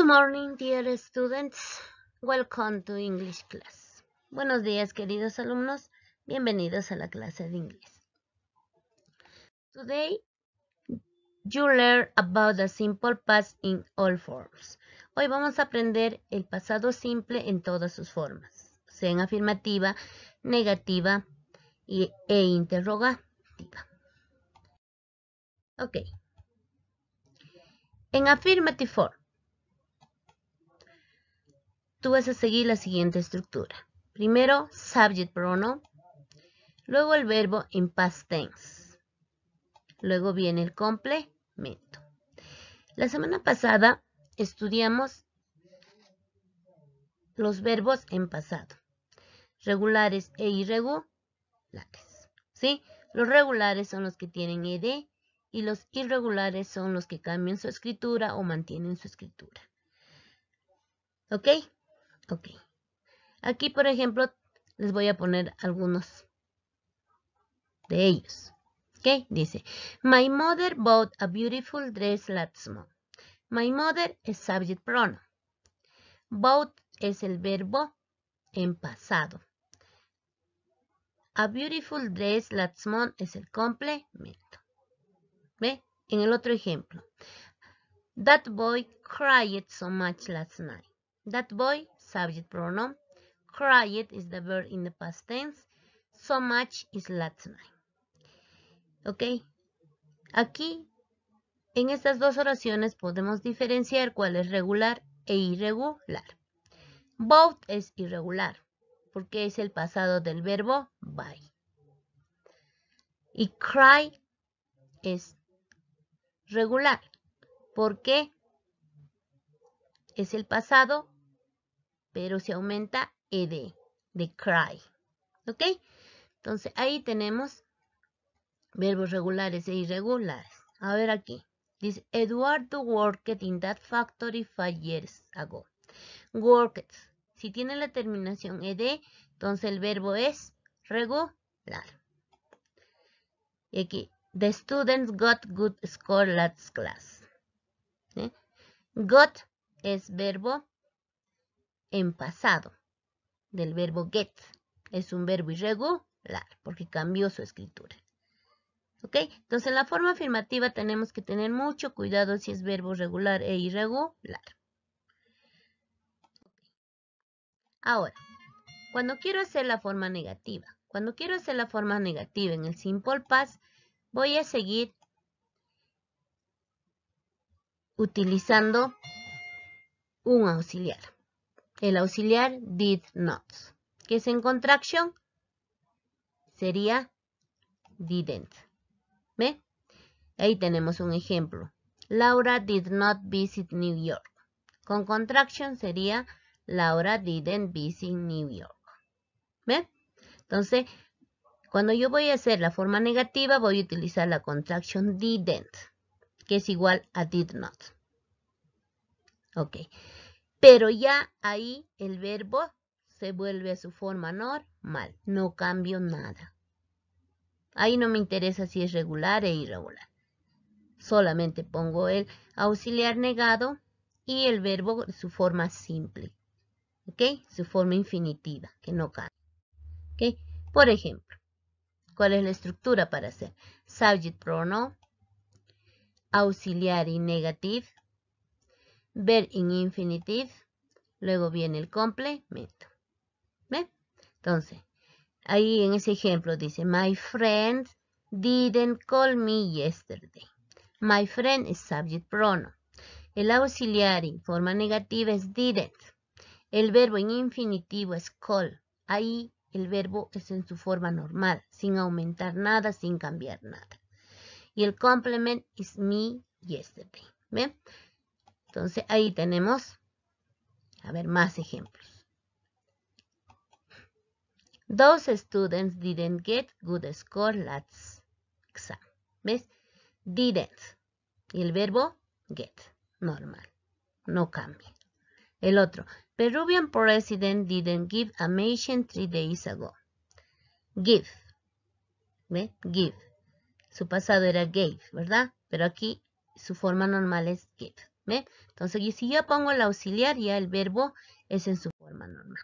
morning, dear students. Welcome to English class. Buenos días, queridos alumnos. Bienvenidos a la clase de inglés. Today, you learn about the simple past in all forms. Hoy vamos a aprender el pasado simple en todas sus formas, sea en afirmativa, negativa e interrogativa. Ok. En affirmative form, tú vas a seguir la siguiente estructura. Primero, subject pronoun, luego el verbo en past tense, luego viene el complemento. La semana pasada estudiamos los verbos en pasado, regulares e irregulares, ¿sí? Los regulares son los que tienen ed y los irregulares son los que cambian su escritura o mantienen su escritura. ¿Ok? Ok. Aquí, por ejemplo, les voy a poner algunos de ellos. ¿Ok? Dice, my mother bought a beautiful dress last month. My mother es subject pronoun. Bought es el verbo en pasado. A beautiful dress last month es el complemento. ¿Ve? En el otro ejemplo. That boy cried so much last night. That boy, subject pronoun. Cried is the verb in the past tense. So much is last night. ¿Ok? Aquí, en estas dos oraciones podemos diferenciar cuál es regular e irregular. Both es irregular, porque es el pasado del verbo buy. Y cry es regular, porque es el pasado, pero se aumenta ed, de cry. ¿Ok? Entonces, ahí tenemos verbos regulares e irregulares. A ver aquí. Dice, Eduardo worked in that factory 5 years ago. Worked. Si tiene la terminación ed, entonces el verbo es regular. Y aquí, the students got good score last class. ¿Sí? Got es verbo en pasado, del verbo get. Es un verbo irregular, porque cambió su escritura. ¿Ok? Entonces, en la forma afirmativa tenemos que tener mucho cuidado si es verbo regular e irregular. Ahora, cuando quiero hacer la forma negativa, en el simple past, voy a seguir utilizando un auxiliar. El auxiliar did not, que es en contracción, sería didn't. ¿Ve? Ahí tenemos un ejemplo. Laura did not visit New York. Con contraction sería Laura didn't visit New York. ¿Ve? Entonces, cuando yo voy a hacer la forma negativa, voy a utilizar la contraction didn't, que es igual a did not. Ok. Pero ya ahí el verbo se vuelve a su forma normal. No cambio nada. Ahí no me interesa si es regular e irregular. Solamente pongo el auxiliar negado y el verbo su forma simple. ¿Ok? Su forma infinitiva, que no cambia. ¿Ok? Por ejemplo, ¿cuál es la estructura para hacer? Subject pronoun, auxiliar y negative, verb in infinitive, luego viene el complemento. ¿Ve? Entonces, ahí en ese ejemplo dice, my friend didn't call me yesterday. My friend es subject pronoun. El auxiliar en forma negativa es didn't. El verbo en infinitivo es call. Ahí el verbo es en su forma normal, sin aumentar nada, sin cambiar nada. Y el complement es me yesterday. ¿Ven? Entonces ahí tenemos, a ver, más ejemplos. Those students didn't get good score last exam. ¿Ves? Didn't. Y el verbo get, normal, no cambia. El otro, Peruvian president didn't give a mention 3 days ago. Give. ¿Ve? Give. Su pasado era gave, ¿verdad? Pero aquí su forma normal es give. ¿Ve? Entonces, y si yo pongo el auxiliar, ya el verbo es en su forma normal.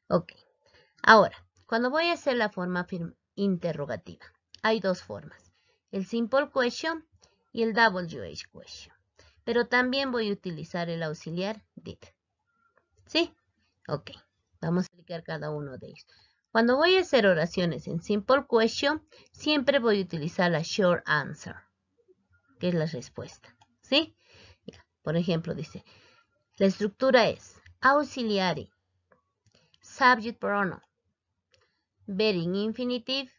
Ok. Ahora, cuando voy a hacer la forma interrogativa, hay dos formas. El simple question y el WH question. Pero también voy a utilizar el auxiliar did. ¿Sí? Ok. Vamos a explicar cada uno de ellos. Cuando voy a hacer oraciones en simple question, siempre voy a utilizar la short answer, que es la respuesta. ¿Sí? Por ejemplo, dice, la estructura es auxiliary, subject pronoun, verb in infinitive,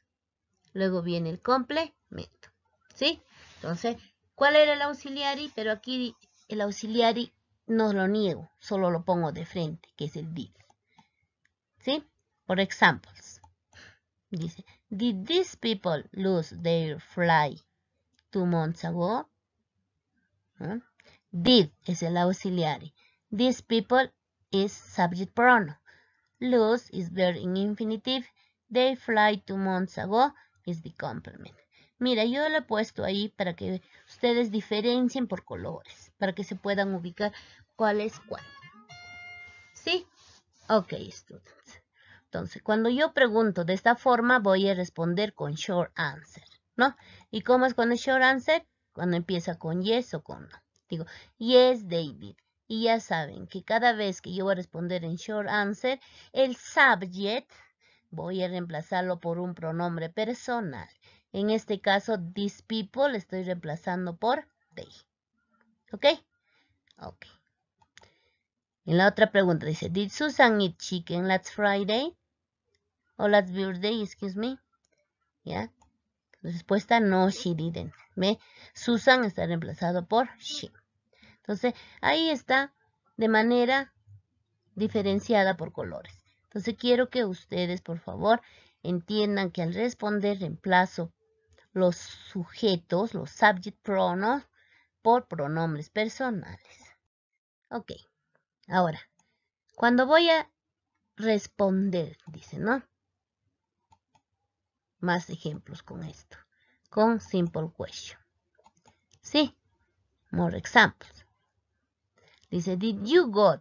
luego viene el complemento. ¿Sí? Entonces, ¿cuál era el auxiliary? Pero aquí el auxiliary no lo niego, solo lo pongo de frente, que es el did. ¿Sí? Por examples. Dice, did these people lose their flight 2 months ago? ¿No? Did es el auxiliary. These people is subject pronoun. Lose is verb in infinitive. They fly 2 months ago is the complement. Mira, yo lo he puesto ahí para que ustedes diferencien por colores, para que se puedan ubicar cuál es cuál. ¿Sí? Ok, students. Entonces, cuando yo pregunto de esta forma, voy a responder con short answer, ¿no? ¿Y cómo es cuando es short answer? Cuando empieza con yes o con no. Digo, yes, David. Y ya saben que cada vez que yo voy a responder en short answer, el subject voy a reemplazarlo por un pronombre personal. En este caso, these people estoy reemplazando por they. ¿Ok? Ok. En la otra pregunta dice, did Susan eat chicken last Friday? O last birthday, excuse me. ¿Ya? La respuesta, no, she didn't. ¿Ve? Susan está reemplazado por she. Entonces, ahí está de manera diferenciada por colores. Entonces, quiero que ustedes, por favor, entiendan que al responder reemplazo los sujetos, los subject pronouns, por pronombres personales. Ok. Ahora, cuando voy a responder, dice, ¿no? Más ejemplos con esto. Con simple question. Sí. More examples. Dice, did you go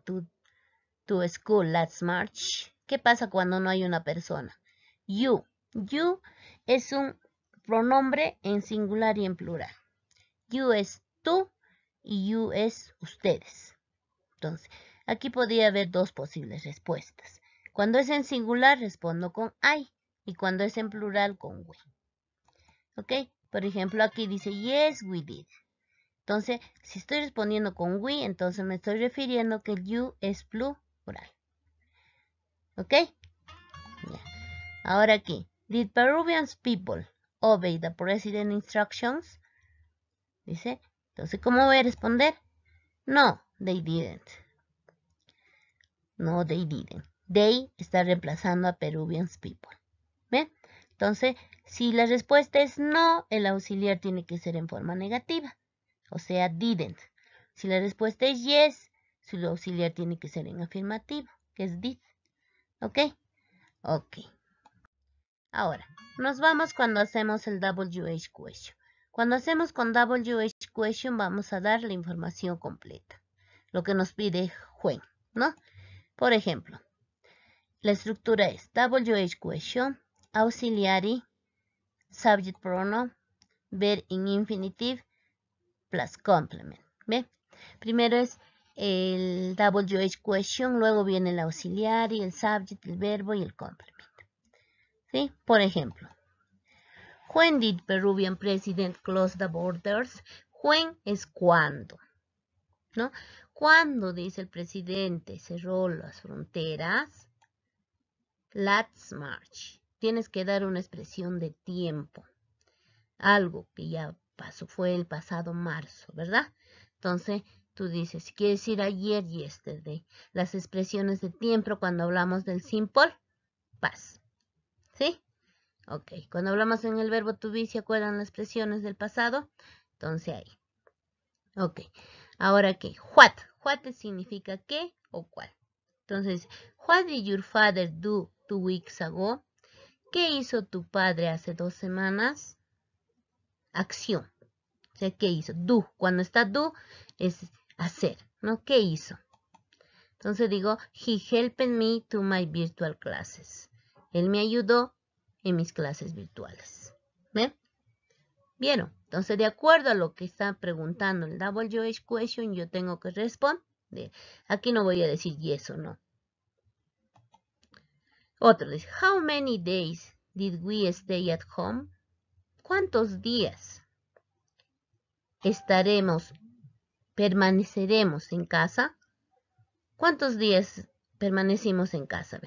to school last March? ¿Qué pasa cuando no hay una persona? You. You es un pronombre en singular y en plural. You es tú y you es ustedes. Entonces, aquí podría haber dos posibles respuestas. Cuando es en singular, respondo con I. Y cuando es en plural, con we. ¿Ok? Por ejemplo, aquí dice, yes, we did. Entonces, si estoy respondiendo con we, entonces me estoy refiriendo que el you es plural. ¿Ok? Yeah. Ahora aquí, did Peruvian people obey the president's instructions? Dice, entonces, ¿cómo voy a responder? No, they didn't. No, they didn't. They está reemplazando a Peruvian people. ¿Ven? Entonces, si la respuesta es no, el auxiliar tiene que ser en forma negativa. O sea, didn't. Si la respuesta es yes, su auxiliar tiene que ser en afirmativo, que es did. ¿Ok? Ok. Ahora, nos vamos cuando hacemos el WH question. Cuando hacemos con WH question vamos a dar la información completa. Lo que nos pide Juan, ¿no? Por ejemplo, la estructura es WH question, auxiliary, subject pronoun, verb in infinitive, plus complement. ¿Ve? Primero es el WH question, luego viene el auxiliary, el subject, el verbo y el complement. ¿Sí? Por ejemplo, when did Peruvian president close the borders? When es cuando, ¿no? Cuando, dice el presidente, cerró las fronteras. Last March. Tienes que dar una expresión de tiempo. Algo que ya pasó, fue el pasado marzo, ¿verdad? Entonces, tú dices, si quieres decir ayer, yesterday. Las expresiones de tiempo cuando hablamos del simple past. ¿Sí? Ok. Cuando hablamos en el verbo to be, ¿se acuerdan las expresiones del pasado? Entonces ahí. Ok. Ahora, ¿qué? What. What significa qué o cuál. Entonces, what did your father do 2 weeks ago? ¿Qué hizo tu padre hace 2 semanas? Acción. O sea, ¿qué hizo? Do. Cuando está do, es hacer, ¿no? ¿Qué hizo? Entonces digo, he helped me to my virtual classes. Él me ayudó en mis clases virtuales. ¿Ven? ¿Vieron? Entonces, de acuerdo a lo que está preguntando el WH question, yo tengo que responder. Aquí no voy a decir yes o no. Otro dice, how many days did we stay at home? ¿Cuántos días permaneceremos en casa? ¿Cuántos días permanecimos en casa?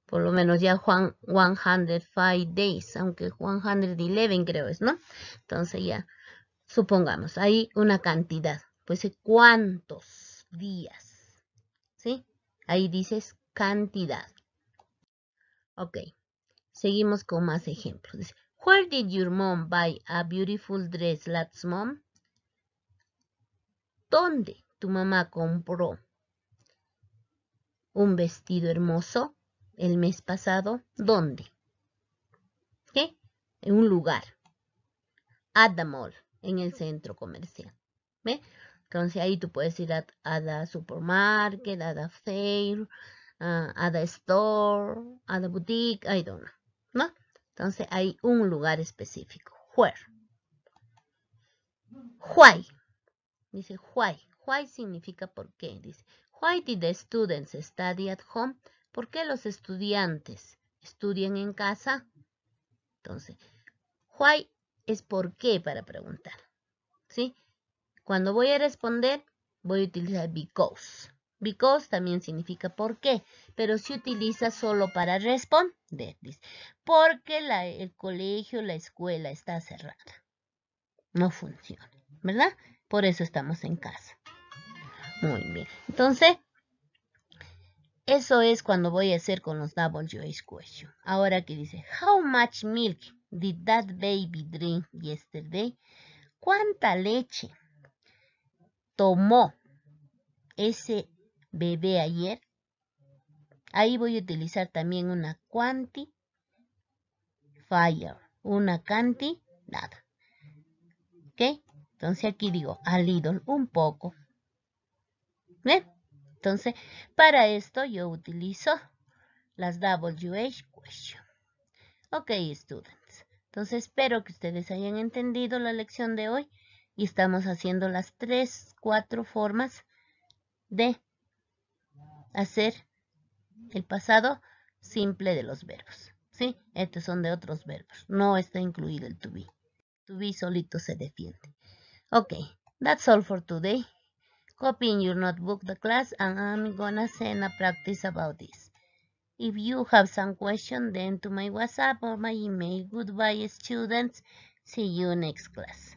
Por lo menos ya 105 days, aunque 111 creo es, ¿no? Entonces ya, supongamos, hay una cantidad. Pues, ¿cuántos días? ¿Sí? Ahí dices cantidad. Ok, seguimos con más ejemplos. Dice, where did your mom buy a beautiful dress last month? ¿Dónde tu mamá compró un vestido hermoso el mes pasado? ¿Dónde? ¿Qué? En un lugar. At the mall, en el centro comercial. ¿Ve? Entonces ahí tú puedes ir a the supermarket, a the fair, a the store, a the boutique, I don't know, ¿no? Entonces hay un lugar específico. Where? Why? Dice why. Why significa por qué. Dice, why did the students study at home? ¿Por qué los estudiantes estudian en casa? Entonces, why es por qué para preguntar, ¿sí? Cuando voy a responder, voy a utilizar because. Because también significa por qué, pero se utiliza solo para responder. Dice, porque el colegio, la escuela está cerrada. No funciona, ¿verdad? Por eso estamos en casa. Muy bien. Entonces, eso es cuando voy a hacer con los WH question. Ahora aquí dice, how much milk did that baby drink yesterday? ¿Cuánta leche tomó ese bebé ayer? Ahí voy a utilizar también una quantifier, una cantidad. ¿Ok? Entonces aquí digo a little, un poco. ¿Ven? Entonces, para esto yo utilizo las WH question. Ok, students. Entonces, espero que ustedes hayan entendido la lección de hoy y estamos haciendo las 4 formas de hacer el pasado simple de los verbos. ¿Sí? Estos son de otros verbos. No está incluido el to be. To be solito se defiende. Ok, that's all for today. Copy in your notebook the class and I'm gonna send a practice about this. If you have some question, then to my WhatsApp or my email. Goodbye, students. See you next class.